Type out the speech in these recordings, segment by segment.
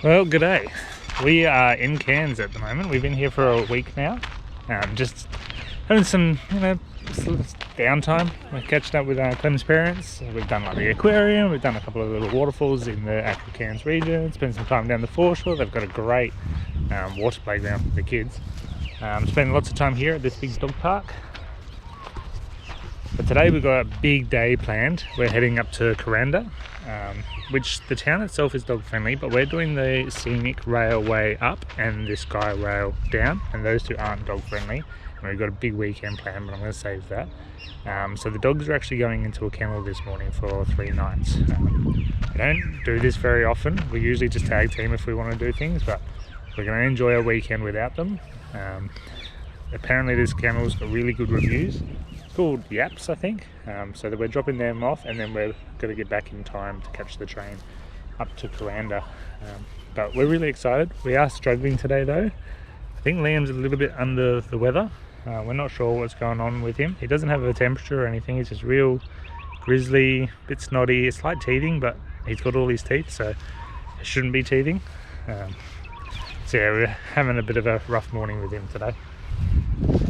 Well, g'day. We are in Cairns at the moment. We've been here for a week now. Just having some, sort of downtime. We're catching up with Clem's parents. We've done like the aquarium. We've done a couple of little waterfalls in the actual Cairns region. Spent some time down the foreshore. They've got a great water playground for the kids. Spending lots of time here at this big dog park. But today we've got a big day planned. We're heading up to Kuranda, which the town itself is dog friendly, but we're doing the Scenic Railway up and the Skyrail down, and those two aren't dog friendly. And we've got a big weekend planned, but I'm going to save that. So the dogs are actually going into a kennel this morning for 3 nights. I don't do this very often. We usually just tag team if we want to do things, but we're going to enjoy a weekend without them. Apparently this kennel's got really good reviews. Called Yaps, I think, so that we're dropping them off and then we're going to get back in time to catch the train up to Kuranda. But we're really excited. We are struggling today though. I think Liam's a little bit under the weather. We're not sure what's going on with him. He doesn't have a temperature or anything. He's just real grizzly, a bit snotty. It's like teething, but he's got all his teeth, so it shouldn't be teething. So yeah, we're having a bit of a rough morning with him today.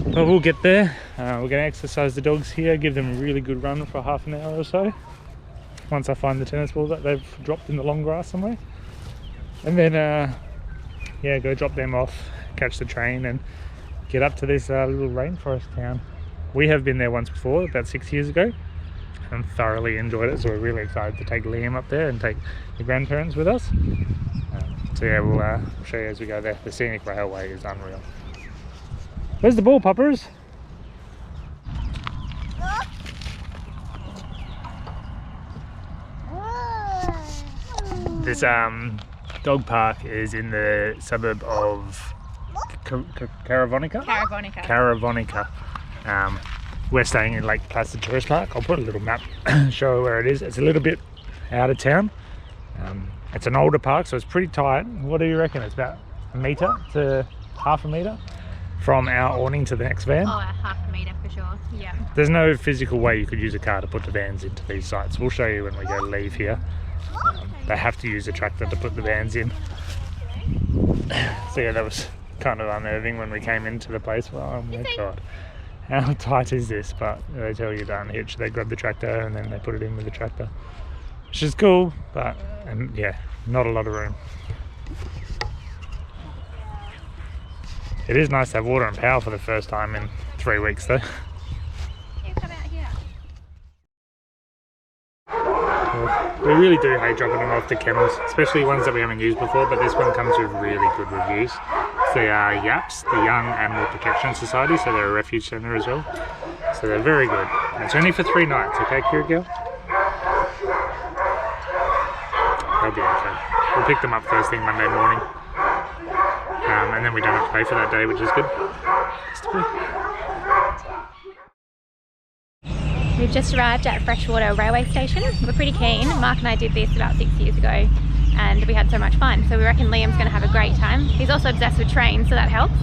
But we'll get there. We're going to exercise the dogs here, give them a really good run for half an hour or so. Once I find the tennis ball that they've dropped in the long grass somewhere. And then, yeah, go drop them off, catch the train and get up to this little rainforest town. We have been there once before, about 6 years ago, and thoroughly enjoyed it. So we're really excited to take Liam up there and take the grandparents with us. So yeah, we'll show you as we go there. The Scenic Railway is unreal. Where's the ball, puppers? This dog park is in the suburb of Caravonica. We're staying in Lake Placid Tourist Park. I'll put a little map, show where it is. It's a little bit out of town. It's an older park, so it's pretty tight. What do you reckon? It's about 1 metre to half a metre from our awning to the next van. Oh, half a metre for sure, yeah. There's no physical way you could use a car to put the vans into these sites. We'll show you when we go leave here. They have to use a tractor to put the vans in. So yeah, that was kind of unnerving when we came into the place. Well, oh my God, how tight is this? But they tell you to unhitch. They grab the tractor and then they put it in with the tractor, which is cool, but yeah, not a lot of room. It is nice to have water and power for the first time in 3 weeks though. Come out here. We really do hate dropping them off to kennels, especially ones that we haven't used before, but this one comes with really good reviews. They are Yaps, the Young Animal Protection Society, so they're a refuge centre as well. So they're very good. And it's only for 3 nights, okay, Kira girl? They'll be okay. We'll pick them up first thing Monday morning. And then we don't have to pay for that day, which is good. We've just arrived at Freshwater Railway Station. We're pretty keen. Mark and I did this about 6 years ago and we had so much fun. So we reckon Liam's going to have a great time. He's also obsessed with trains, so that helps.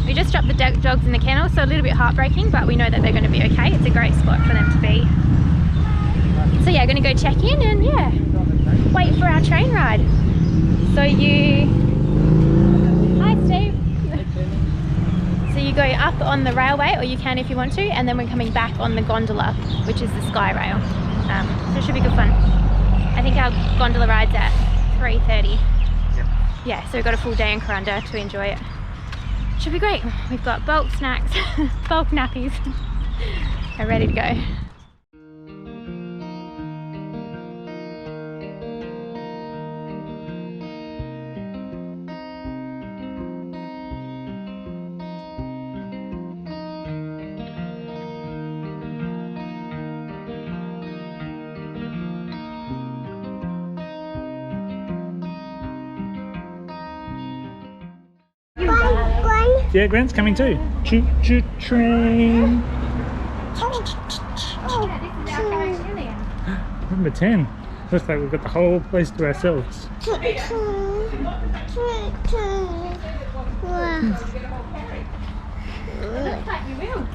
We just dropped the dogs in the kennel, so a little bit heartbreaking, but we know that they're going to be okay. It's a great spot for them to be. So yeah, going to go check in and yeah, wait for our train ride. So Hi Steve. So you go up on the railway, or you can if you want to, and then we're coming back on the gondola, which is the Skyrail. So it should be good fun. I think our gondola ride's at 3:30. Yep. Yeah, so we've got a full day in Kuranda to enjoy it. Should be great. We've got bulk snacks, bulk nappies. We're ready to go. Yeah, Grant's coming too. Choo choo train. Number 10. Looks like we've got the whole place to ourselves. Looks like you will.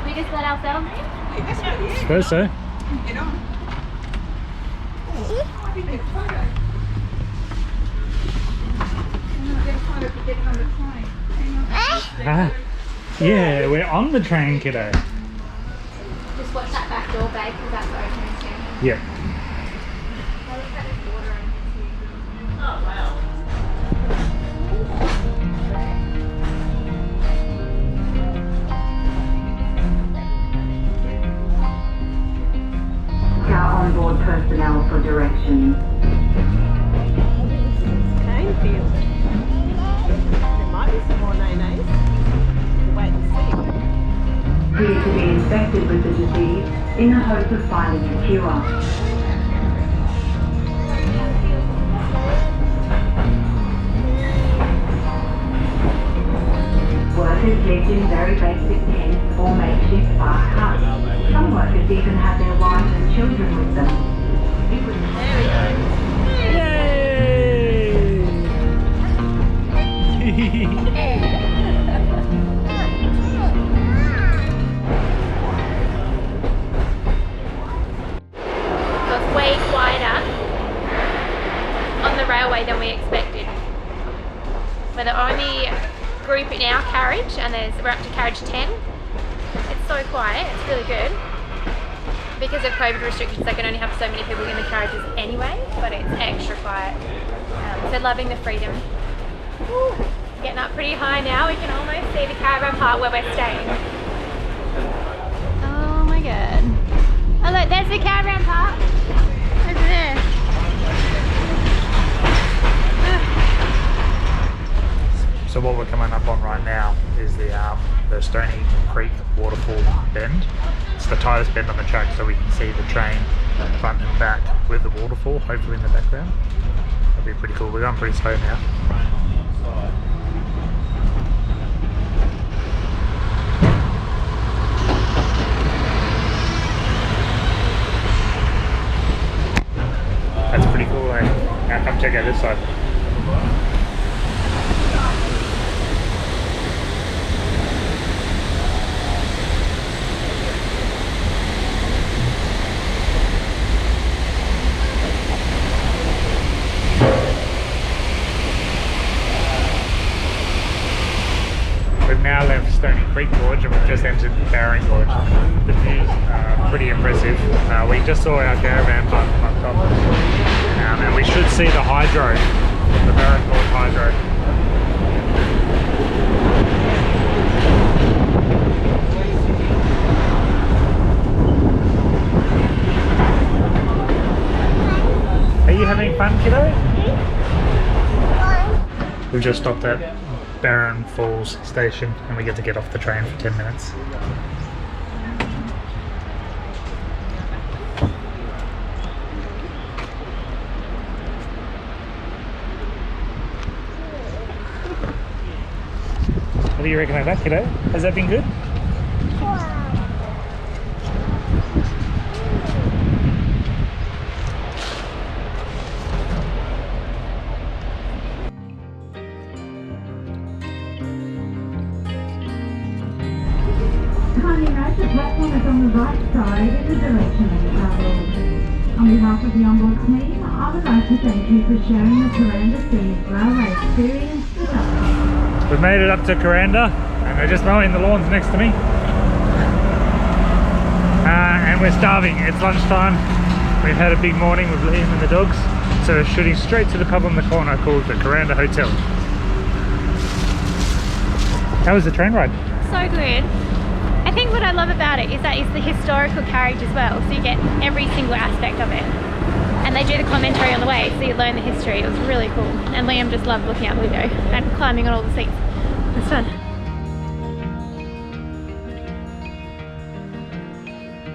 We just let ourselves in? I suppose so. Ah, yeah, we're on the train, kiddo. Just watch that back door, babe, because that's open too. Yeah. Oh, wow. Our onboard personnel for directions. Canefield. There might be some more nays. We'll wait and see. Appear to be infected with the disease in the hope of finding a cure. Workers lived in very basic tents or makeshift bark huts. Some workers even had their wives and children with them. It was It was way quieter on the railway than we expected. We're the only group in our carriage, and we're up to carriage 10. It's so quiet, it's really good. Because of COVID restrictions, they can only have so many people in the carriages anyway, but it's extra quiet. So loving the freedom. Woo. Getting up pretty high now, we can almost see the caravan park where we're staying. Oh my god. Oh look, there's the caravan park. Over there. So what we're coming up on right now is the Stony Creek waterfall bend. It's the tightest bend on the track, so we can see the train front and back with the waterfall, hopefully in the background. That'd be pretty cool. We're going pretty slow now. That's pretty cool, eh? Now come check out this side. We've now left Stony Creek Gorge and we've just entered Barron Gorge. The views are pretty impressive. We just saw our caravan park on top, and we should see the hydro, the Barron Gorge hydro. Are you having fun, kiddo? We've just stopped at Barron Falls station and we get to get off the train for 10 minutes. What do you reckon of that, kiddo? Has that been good? Kindly note the platform is on the right side in the direction of travel. On behalf of the onboard team, I would like to thank you for sharing the Kuranda Scenic Railway experience with us. We've made it up to Kuranda and they're just mowing the lawns next to me. And we're starving. It's lunchtime. We've had a big morning with Liam and the dogs. So we're shooting straight to the pub on the corner called the Kuranda Hotel. How was the train ride? So good. I think what I love about it is that it's the historical carriage as well, so you get every single aspect of it. And they do the commentary on the way, so you learn the history. It was really cool. And Liam just loved looking out the window and climbing on all the seats. It was fun.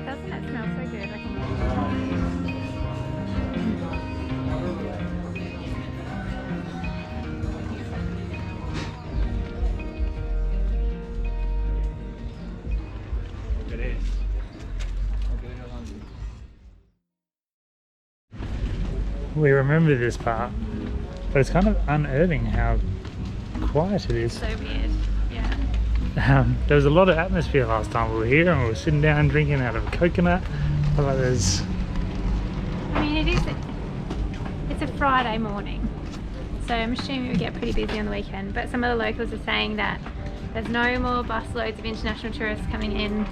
Doesn't it smell so good? I can It is. We remember this part, but it's kind of unearthing how quiet it is. so weird. Yeah. There was a lot of atmosphere last time we were here, and we were sitting down drinking out of a coconut. But like there's, I mean, it is Friday morning. So I'm assuming we get pretty busy on the weekend, but some of the locals are saying that there's no more busloads of international tourists coming in,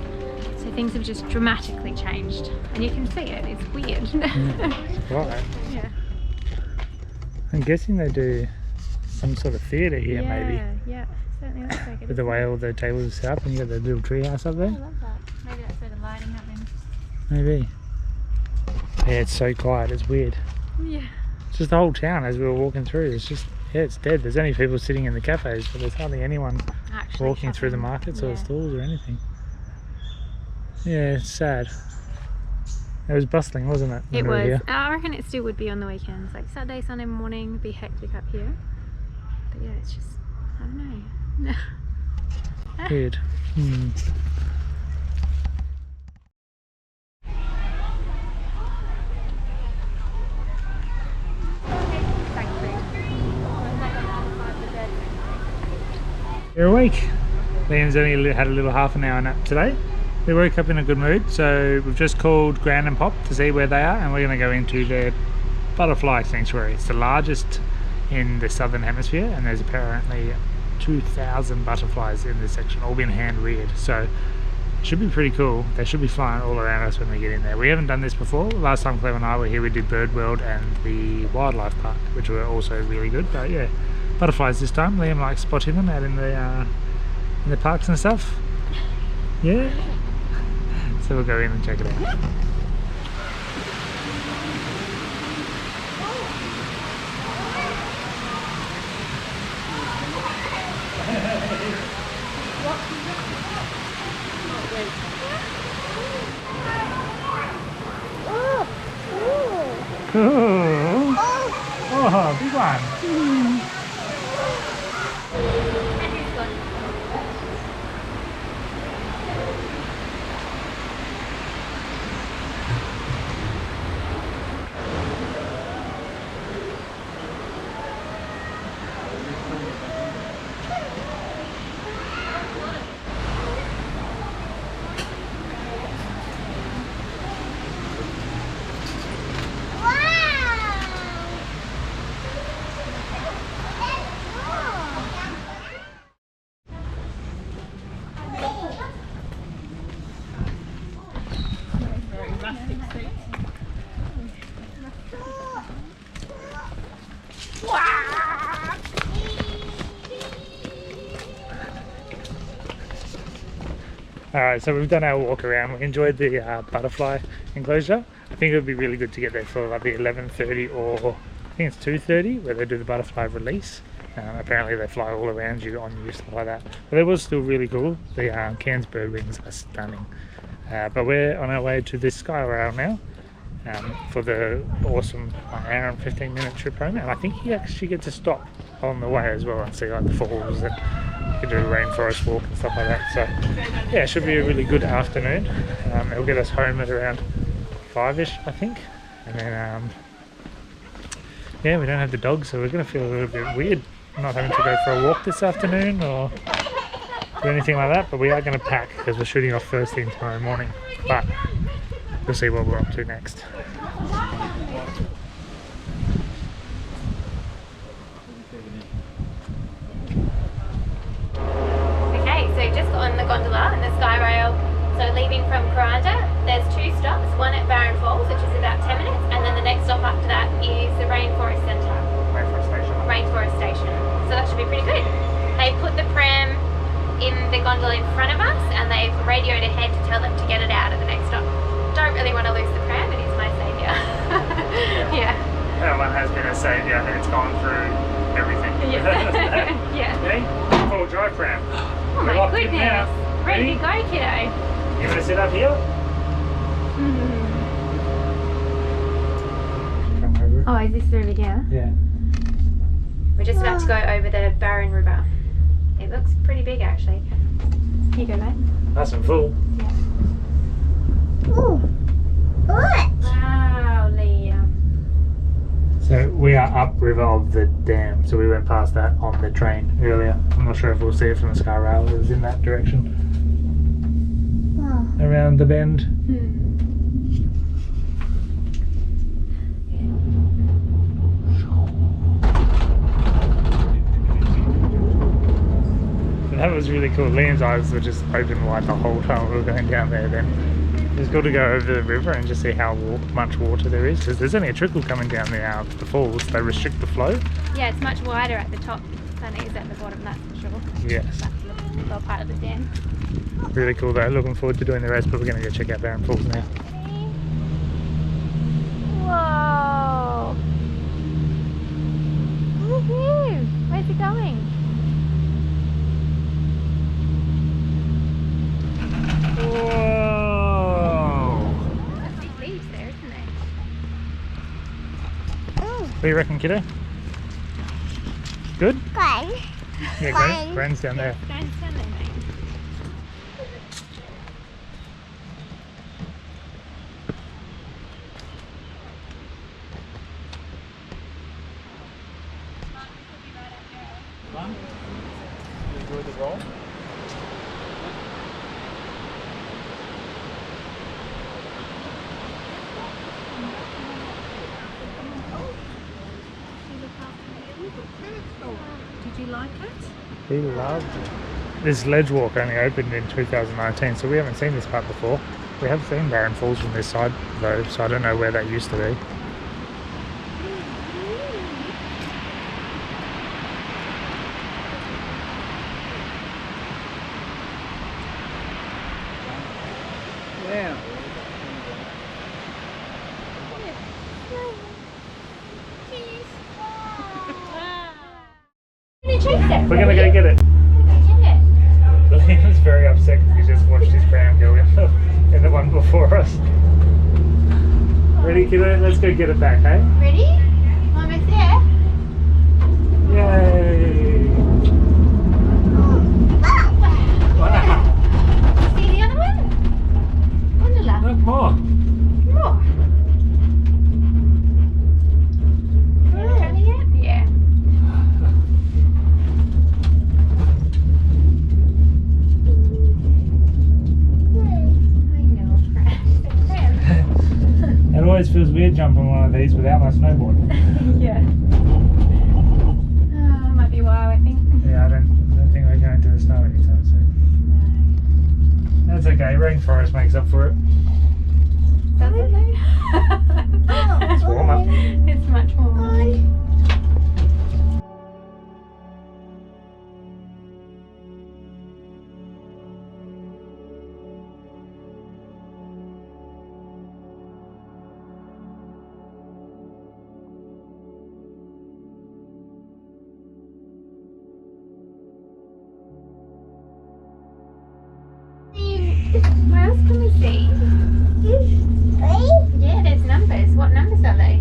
so things have just dramatically changed. And you can see it, it's weird. Right. Yeah. I'm guessing they do some sort of theatre here, maybe. Yeah, certainly looks like it. With the way all the tables are set up and you got the little tree house up I there. love that. Maybe that's where the lighting happens. Maybe. Yeah, it's so quiet, it's weird. Yeah. It's just the whole town as we were walking through. It's just, yeah, it's dead. There's only people sitting in the cafes, but there's hardly anyone Actually walking through the shopping. markets or Yeah. the stalls or anything. Yeah, it's sad. It was bustling, wasn't it? when It we were was. here? I reckon it still would be on the weekends. Like Saturday, Sunday morning would be hectic up here. But yeah, it's just, I don't know. Weird. Hmm. You're awake. Liam's only had a little half an hour nap today. We woke up in a good mood, so we've just called Gran and Pop to see where they are, and we're going to go into their butterfly sanctuary. It's the largest in the southern hemisphere, and there's apparently 2,000 butterflies in this section, all been hand reared. So it should be pretty cool. They should be flying all around us when we get in there. We haven't done this before. Last time Clem and I were here, we did Bird World and the Wildlife Park, which were also really good. But yeah, butterflies this time. Liam likes spotting them out in the parks and stuff. Yeah. So we'll go in and check it out. Cool. Oh, big one. Alright, so we've done our walk around. We enjoyed the butterfly enclosure. I think it would be really good to get there for like the 11:30 or I think it's 2:30 where they do the butterfly release. Apparently they fly all around you, on you, stuff like that. But it was still really cool. The Cairns bird wings are stunning. But we're on our way to this Skyrail now for the awesome hour and 15-minute trip home. And I think you actually get to stop on the way as well and see like the falls, and you can do a rainforest walk and stuff like that. So yeah, it should be a really good afternoon. It'll get us home at around 5ish, I think. And then yeah, we don't have the dog, so we're going to feel a little bit weird not having to go for a walk this afternoon or do anything like that. But we are going to pack because we're shooting off first thing tomorrow morning. But we'll see what we're up to next. Okay, so just on the gondola and the Skyrail. So leaving from Kuranda, there's 2 stops, one at Barron Falls, which is about 10 minutes, and then the next stop after that is the Rainforest Centre. Rainforest Station. So that should be pretty good. They put the pram in the gondola in front of us, and they've radioed ahead to tell them to get it out at the next stop. Don't really want to lose the pram, it is my saviour. Yeah. That one has been a saviour. It's gone through everything. Yeah. Yeah. Ready? Full drive pram. Oh my We're locked in goodness. now. Ready to go, kiddo. You want to sit up here? Come over. Oh, is this the river here? Yeah. We're just about to go over the Barron River. It looks pretty big actually. Here you go, mate. Nice and full. Yeah. Ooh. What? Wow, Liam. So we are upriver of the dam, so we went past that on the train earlier. I'm not sure if we'll see it from the Skyrail. It was in that direction. Oh. Around the bend. That was really cool. Liam's eyes were just open wide the whole time we were going down there then. It was good to go over the river and just see how much water there is, because there's only a trickle coming down the falls. They restrict the flow. Yeah, it's much wider at the top than it is at the bottom, that's for sure. Yes. That's the lower part of the dam. Really cool though. Looking forward to doing the rest, but we're going to go check out Barron Falls now. Whoa! Woohoo! Where's it going? Whoa! There's big leaves there, isn't there? Oh. What do you reckon, kiddo? Good? Fine. Yeah, Gran's down there. Stand there, mate. Enjoy the roll. Did you like it? He loved it. This ledge walk only opened in 2019, so we haven't seen this part before. We have seen Barron Falls from this side though, so I don't know where that used to be. Yeah. We're gonna go get it. Liam's very upset because he just watched his pram go in the one before us. Ready, kiddo? Let's go get it back, hey? Ready? Almost there. Yay! Wow! See the other one? Wonderla. Look more! More. Turning it? Yeah. I know, It always feels weird jumping on one of these without my snowboard. yeah. Might be why, I think. Yeah, I don't think we're going to the snow anytime soon. That's okay, rainforest makes up for it. Does it though? It's warmer. It's much warmer. What else can we see? Yeah, there's numbers. What numbers are they?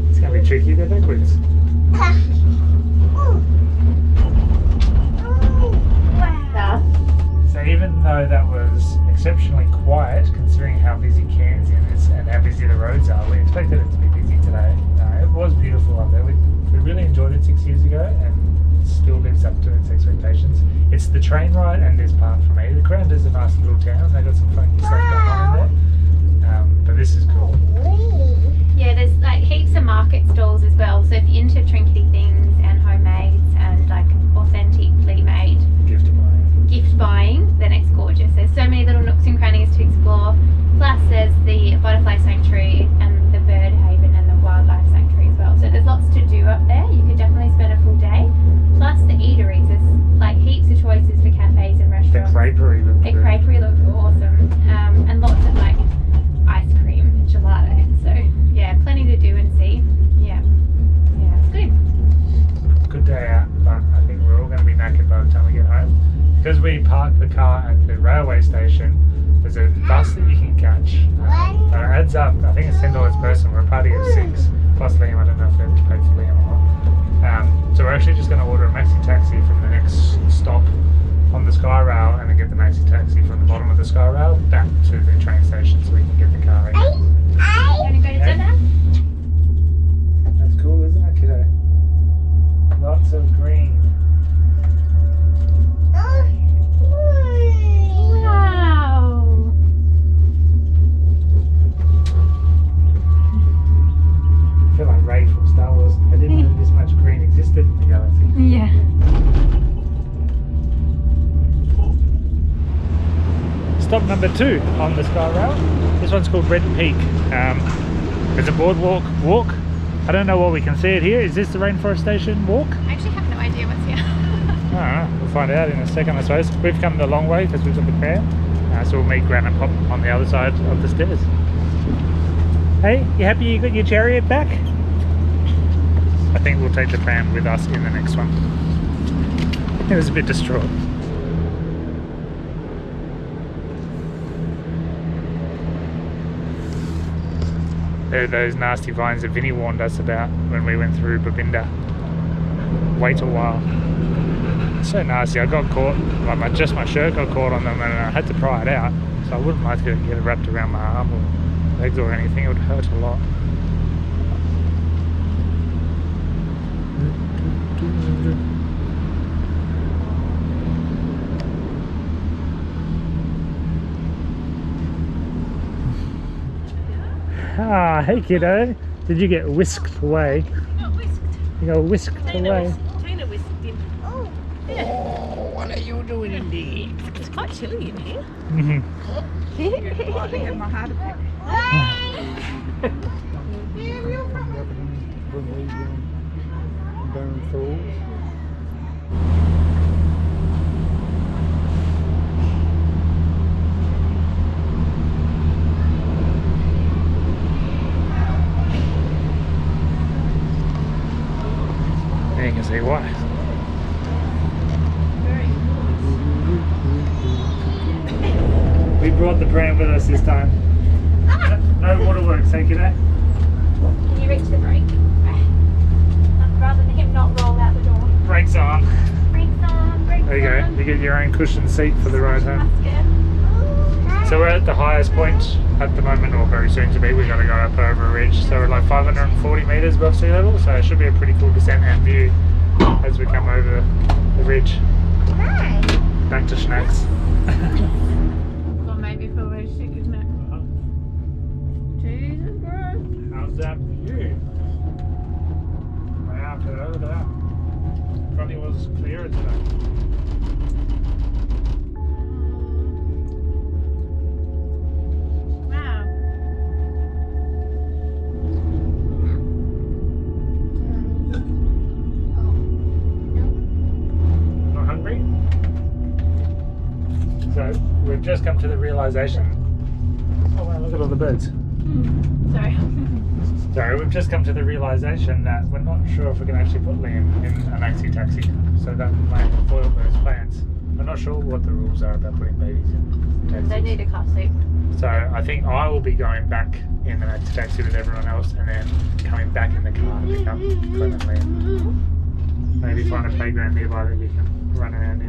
It's going to be tricky, they're backwards. Wow. So even though that was exceptionally quiet, considering how busy Cairns is and how busy the roads are, we expected it to be busy today. It was beautiful up there. We really enjoyed it 6 years ago, and it still lives up to its expectations. It's the train ride and this part for me. The Kuranda's a nice little town. They got some funky stuff going on in there. But this is cool. Yeah, there's like heaps of market stalls as well. So if you're into trinkety things and homemades and like authentically made gift buying, then it's gorgeous. There's so many little nooks and crannies to explore. Plus there's the butterfly sanctuary and the bird haven and the wildlife sanctuary as well. So there's lots to do up there. You could definitely spend a full day. Plus the eateries, there's like heaps of choices for cafes and The restaurants. creperie looked The good. creperie looked awesome. And lots of like ice cream, gelato. So yeah, plenty to do and see. Yeah, it's good. Good day out, but I think we're all going to be knackered by the time we get home. Because we parked the car at the railway station, there's a bus that you can catch. It adds up, I think it's $10 per person. We're a party of 6, plus Liam. I don't know if we have to pay for Liam or not. So we're actually just going to order a maxi taxi from the next stop on the Skyrail, and then get the maxi taxi from the bottom of the Skyrail back to the train station so we can get the car in. You want to go to dinner? That's cool, isn't it, kiddo? Lots of green. Wow. I feel like Ray from Star Wars. I didn't know this much green existed in the galaxy. Yeah. stop number 2 on the Skyrail. This one's called Red Peak. There's a boardwalk walk. I don't know what we can see it here. Is this the Rainforest Station walk? I actually have no idea what's here. I don't know. We'll find out in a second, I suppose. We've come the long way because we've got the prayer. So we'll meet Gran and Pop on the other side of the stairs. Hey, you happy you got your chariot back? I think we'll take the pram with us in the next one. It was a bit distraught. There are those nasty vines that Vinny warned us about when we went through Babinda. Wait a while. So nasty. I got caught, like just my shirt got caught on them and I had to pry it out. So I wouldn't like to get it wrapped around my arm or legs or anything. It would hurt a lot. Ah, hey kiddo. Did you get whisked away? Not whisked. You got whisked away. Tina whisked him. Oh, yeah. Oh, what are you doing in there? It's quite chilly in here. Mhm. I had my heart attack. There you can see why. We brought the pram with us this time. No waterworks, hey kiddo. Can you reach the brake? Rather than him not roll out the door. Brakes on. Brakes on, brakes There you go. on. You get your own cushioned seat for the ride home. So we're at the highest point at the moment, or very soon to be. We've got to go up over a ridge. So we're like 540 metres above sea level. So it should be a pretty cool descent and view as we come over the ridge. Hi. Back to Schnacks. Well, maybe feel very sick, isn't it? Jesus Christ. How's that view? Wow, hello there. Probably was clearer today. Wow. Not hungry? So we've just come to the realisation. Oh wow, look at all the birds. Sorry. Sorry, we've just come to the realisation that we're not sure if we can actually put Liam in a maxi taxi. So that might foil those plans. We're not sure what the rules are about putting babies in taxis. They need a car seat. So I think I will be going back in the maxi taxi with everyone else and then coming back in the car to pick up Clem and Liam. Maybe find a playground nearby that you can run around in.